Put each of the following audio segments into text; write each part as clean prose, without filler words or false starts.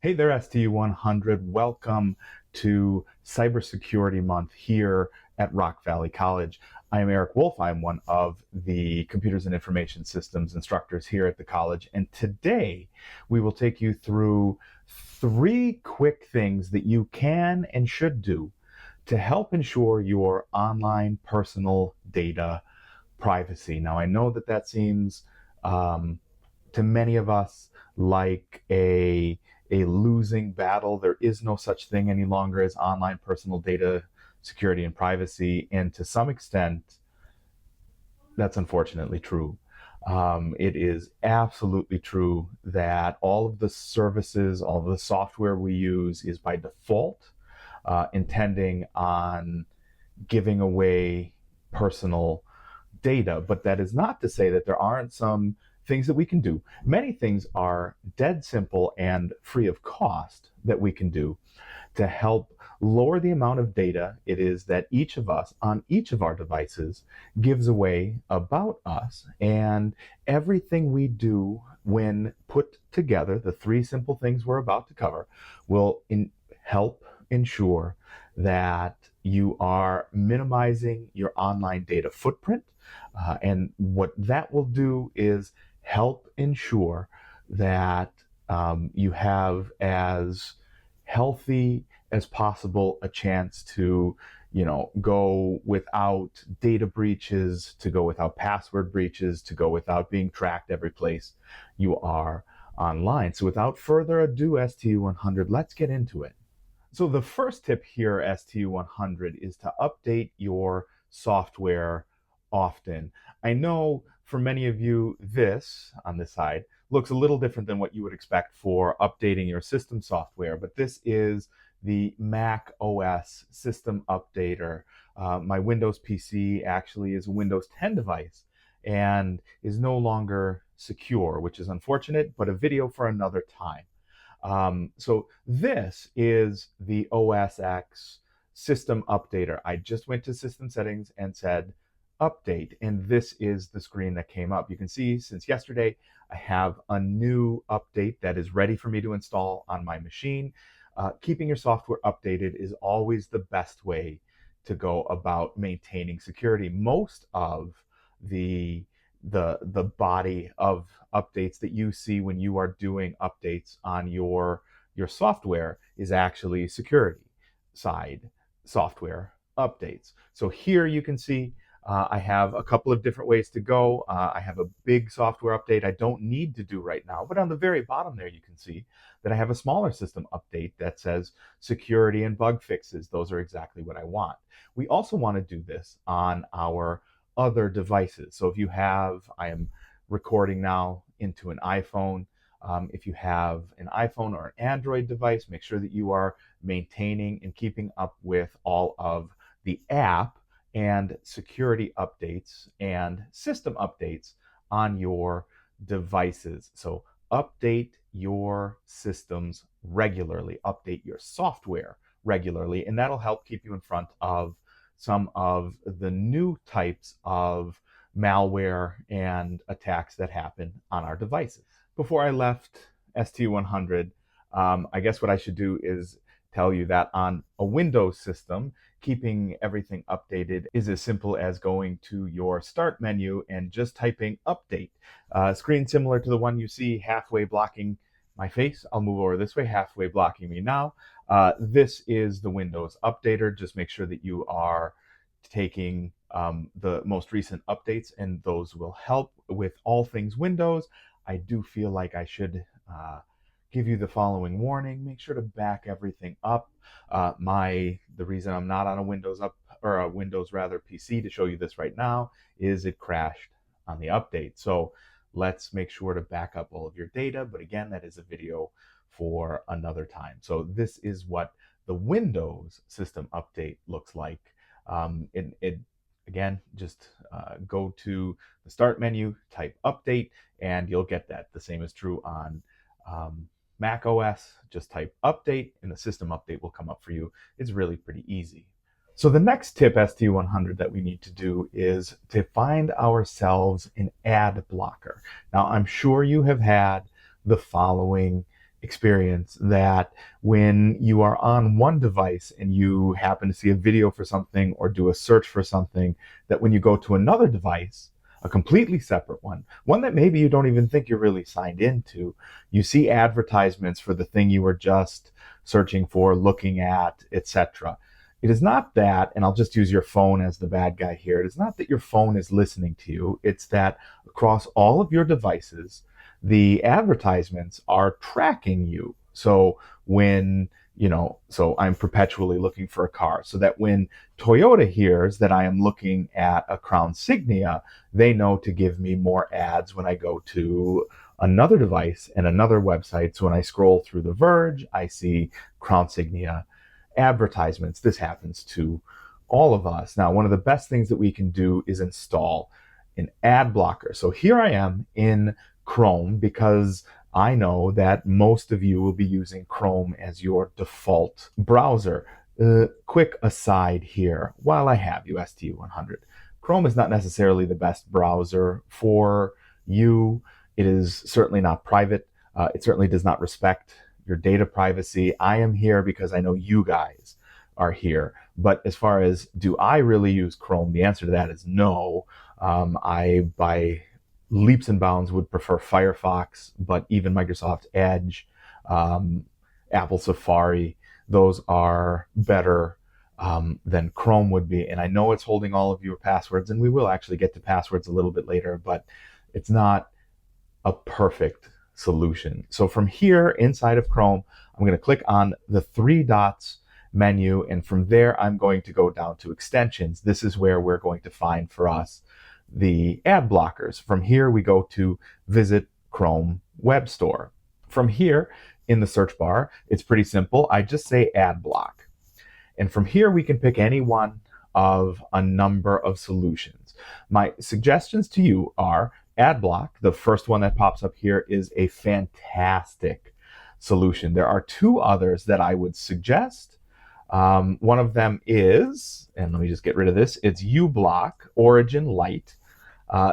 Hey there, STU 100. Welcome to Cybersecurity Month here at Rock Valley College. I am Eric Woulfe. I'm one of the Computers and Information Systems instructors here at the college. And today we will take you through 3 quick things that you can and should do to help ensure your online personal data privacy. Now, I know that seems um, to many of us like a losing battle. There is no such thing any longer as online personal data security and privacy, and to some extent, that's unfortunately true. It is absolutely true that all of the services, all of the software we use is by default intending on giving away personal data, but that is not to say that there aren't some things that we can do. Many things are dead simple and free of cost that we can do to help lower the amount of data it is that each of us on each of our devices gives away about us. And everything we do when put together, the 3 simple things we're about to cover, will help ensure that you are minimizing your online data footprint. And what that will do is help ensure that you have as healthy as possible a chance to go without data breaches, to go without password breaches, to go without being tracked every place you are online. So without further ado, STU 100, let's get into it. So the first tip here, STU 100, is to update your software often. I know for many of you, this on this side looks a little different than what you would expect for updating your system software, but this is the Mac OS system updater. My Windows PC actually is a Windows 10 device and is no longer secure, which is unfortunate, but a video for another time. So this is the OS X system updater. I just went to system settings and said update, and this is the screen that came up. You can see since yesterday, I have a new update that is ready for me to install on my machine. Keeping your software updated is always the best way to go about maintaining security. Most of the the body of updates that you see when you are doing updates on your software is actually security side software updates. So here you can see I have a couple of different ways to go. I have a big software update I don't need to do right now, but on the very bottom there you can see that I have a smaller system update that says security and bug fixes. Those are exactly what I want. We also want to do this on our other devices. So if you have, I am recording now into an iPhone. If you have an iPhone or an Android device, make sure that you are maintaining and keeping up with all of the app and security updates and system updates on your devices. So update your systems regularly, update your software regularly, and that'll help keep you in front of some of the new types of malware and attacks that happen on our devices. Before I left ST100, I guess what I should do is tell you that on a Windows system, keeping everything updated is as simple as going to your start menu and just typing update. Screen similar to the one you see halfway blocking my face. I'll move over this way, halfway blocking me now. This is the Windows updater. Just make sure that you are taking the most recent updates, and those will help with all things Windows. I do feel like I should give you the following warning. Make sure to back everything up. The reason I'm not on a Windows PC to show you this right now is it crashed on the update. So let's make sure to back up all of your data. But again, that is a video for another time. So this is what the Windows system update looks like. Again, just go to the start menu, type update, and you'll get that. The same is true on Mac OS. Just type update and the system update will come up for you. It's really pretty easy. So the next tip, ST100, that we need to do is to find ourselves an ad blocker. Now, I'm sure you have had the following experience that when you are on one device and you happen to see a video for something or do a search for something, that when you go to another device, a completely separate one that maybe you don't even think you're really signed into, you see advertisements for the thing you were just searching for, looking at, etc. It is not that, and I'll just use your phone as the bad guy here, it is not that your phone is listening to you, it's that across all of your devices, the advertisements are tracking you. So so I'm perpetually looking for a car, so that when Toyota hears that I am looking at a Crown Signia, they know to give me more ads when I go to another device and another website. So when I scroll through The Verge, I see Crown Signia advertisements. This happens to all of us. Now, one of the best things that we can do is install an ad blocker. So here I am in Chrome, because I know that most of you will be using Chrome as your default browser. Quick aside here, while I have you, STU 100, Chrome is not necessarily the best browser for you. It is certainly not private. It certainly does not respect your data privacy. I am here because I know you guys are here. But as far as do I really use Chrome, the answer to that is no. I, by leaps and bounds, would prefer Firefox, but even Microsoft Edge, Apple Safari, those are better than Chrome would be. And I know it's holding all of your passwords, and we will actually get to passwords a little bit later, but it's not a perfect solution. So from here inside of Chrome, I'm going to click on the three dots menu, and from there I'm going to go down to extensions. This is where we're going to find for us the ad blockers. From here we go to Visit Chrome Web Store. From here in the search bar, it's pretty simple. I just say Adblock. And from here we can pick any one of a number of solutions. My suggestions to you are Adblock. The first one that pops up here is a fantastic solution. There are two others that I would suggest. One of them is, and let me just get rid of this, it's UBlock Origin Lite.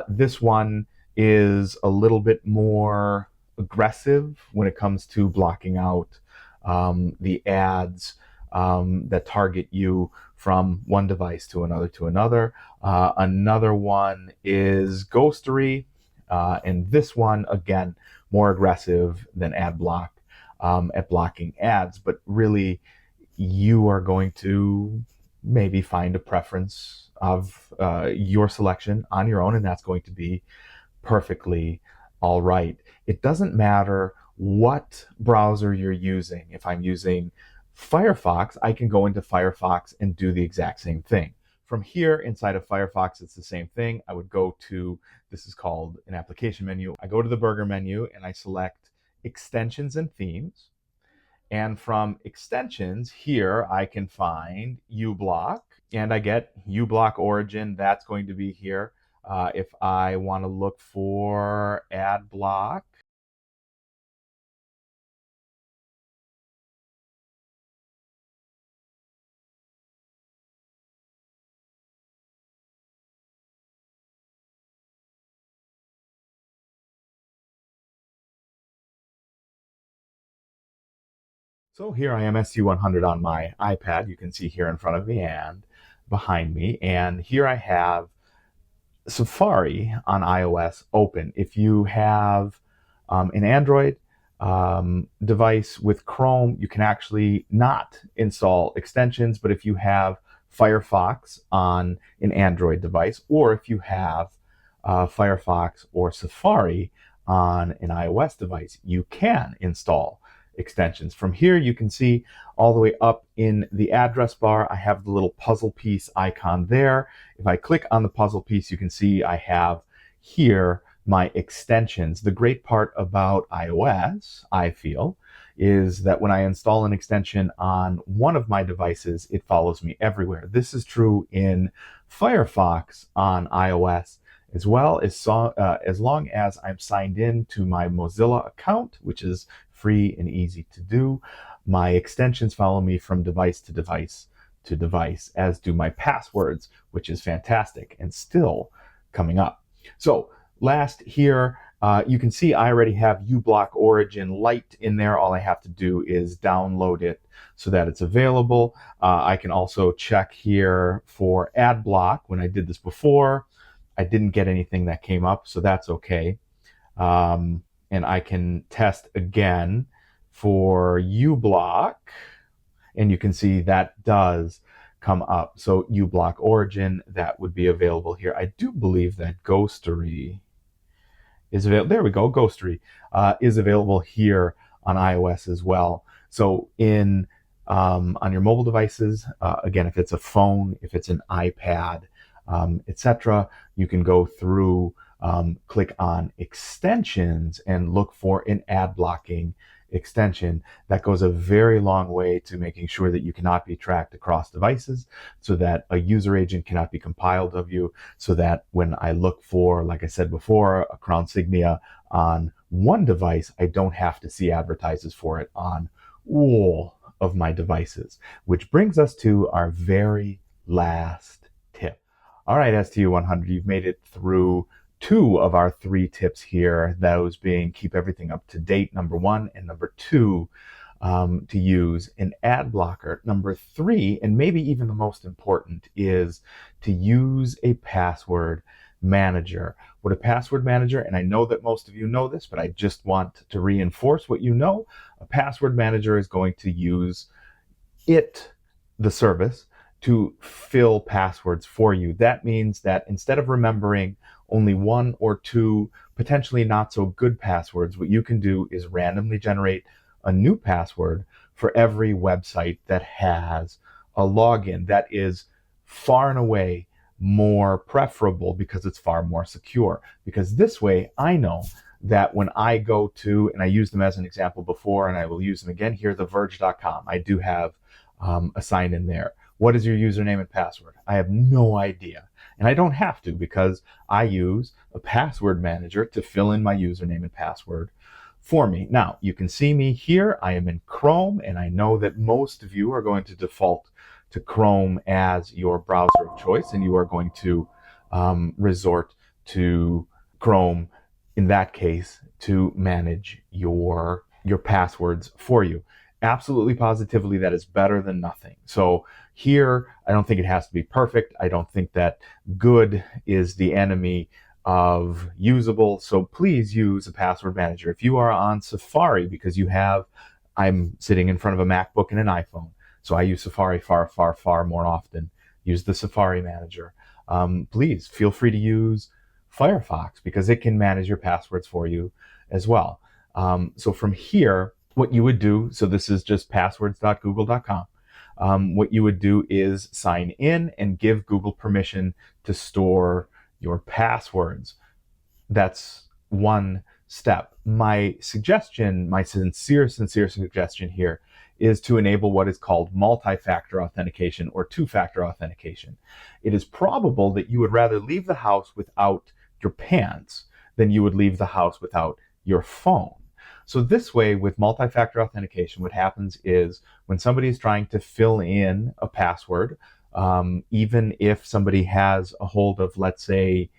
This one is a little bit more aggressive when it comes to blocking out the ads that target you from one device to another. Another one is Ghostery, and this one, again, more aggressive than Adblock at blocking ads, but really you are going to maybe find a preference of your selection on your own, and that's going to be perfectly all right. It doesn't matter what browser you're using. If I'm using Firefox, I can go into Firefox and do the exact same thing. From here inside of Firefox, it's the same thing. I would go to, this is called an application menu. I go to the burger menu and I select extensions and themes. And from extensions here, I can find UBlock, and I get UBlock Origin. That's going to be here. If I want to look for Adblock, so here I am, SU100 on my iPad. You can see here in front of me and behind me. And here I have Safari on iOS open. If you have an Android device with Chrome, you can actually not install extensions. But if you have Firefox on an Android device, or if you have Firefox or Safari on an iOS device, you can install extensions. From here, you can see all the way up in the address bar, I have the little puzzle piece icon there. If I click on the puzzle piece, you can see I have here my extensions. The great part about iOS, I feel, is that when I install an extension on one of my devices, it follows me everywhere. This is true in Firefox on iOS as well, as long as I'm signed in to my Mozilla account, which is free and easy to do. My extensions follow me from device to device to device, as do my passwords, which is fantastic and still coming up. So last here, You can see I already have UBlock Origin Lite in there. All I have to do is download it so that it's available. I can also check here for Adblock. When I did this before, I didn't get anything that came up, so that's okay. And I can test again for UBlock, and you can see that does come up. So UBlock Origin, that would be available here. I do believe that Ghostery is available. There we go. Ghostery is available here on iOS as well. So on your mobile devices, again, if it's a phone, if it's an iPad, etc., you can go through, click on extensions and look for an ad blocking extension. That goes a very long way to making sure that you cannot be tracked across devices, so that a user agent cannot be compiled of you, so that when I look for, like I said before, a crown signia on one device, I don't have to see advertises for it on all of my devices. Which brings us to our very last tip. All right, STU 100, you've made it through 2 of our 3 tips here, those being keep everything up to date, number 1, and number 2, to use an ad blocker. Number 3, and maybe even the most important, is to use a password manager. What a password manager, and I know that most of you know this, but I just want to reinforce what you know. A password manager is going to use the service, to fill passwords for you. That means that instead of remembering only 1 or 2 potentially not so good passwords, what you can do is randomly generate a new password for every website that has a login. That is far and away more preferable because it's far more secure. Because this way, I know that when I go to, and I used them as an example before, and I will use them again here, theverge.com, I do have a sign in there. What is your username and password? I have no idea. And I don't have to, because I use a password manager to fill in my username and password for me. Now, you can see me here. I am in Chrome, and I know that most of you are going to default to Chrome as your browser of choice, and you are going to resort to Chrome in that case to manage your passwords for you. Absolutely, positively, that is better than nothing. So here, I don't think it has to be perfect. I don't think that good is the enemy of usable. So please use a password manager. If you are on Safari, because I'm sitting in front of a MacBook and an iPhone, so I use Safari far, far, far more often. Use the Safari manager. Please feel free to use Firefox, because it can manage your passwords for you as well. So from here, what you would do, so this is just passwords.google.com. What you would do is sign in and give Google permission to store your passwords. That's one step. My suggestion, my sincere suggestion here, is to enable what is called multi-factor authentication or 2-factor authentication. It is probable that you would rather leave the house without your pants than you would leave the house without your phone. So this way, with multi-factor authentication, what happens is when somebody is trying to fill in a password, even if somebody has a hold of, let's say,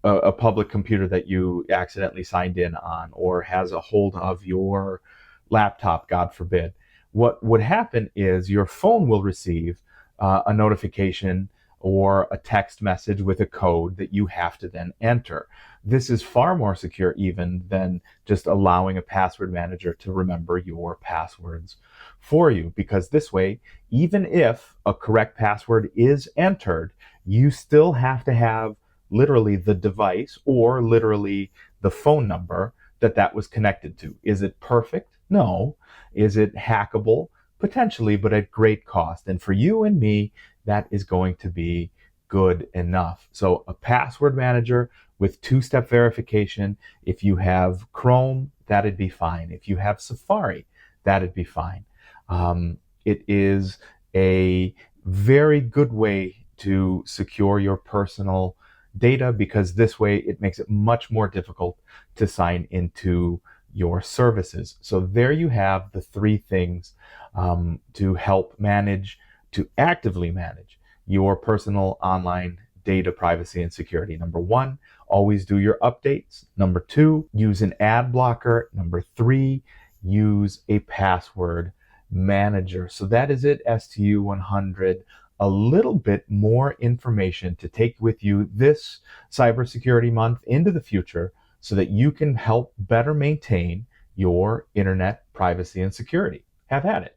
a public computer that you accidentally signed in on, or has a hold of your laptop, God forbid, what would happen is your phone will receive a notification or a text message with a code that you have to then enter. This is far more secure even than just allowing a password manager to remember your passwords for you, because this way, even if a correct password is entered, you still have to have literally the device or literally the phone number that was connected to. Is it perfect? No. Is it hackable? Potentially, but at great cost. And for you and me, that is going to be good enough. So a password manager with 2-step verification. If you have Chrome, that'd be fine. If you have Safari, that'd be fine. It is a very good way to secure your personal data, because this way it makes it much more difficult to sign into your services. So there you have the 3 things to help manage, to actively manage your personal online data privacy and security. Number 1, always do your updates. Number 2, use an ad blocker. Number 3, use a password manager. So that is it, STU 100. A little bit more information to take with you this cybersecurity month into the future so that you can help better maintain your internet privacy and security. Have at it.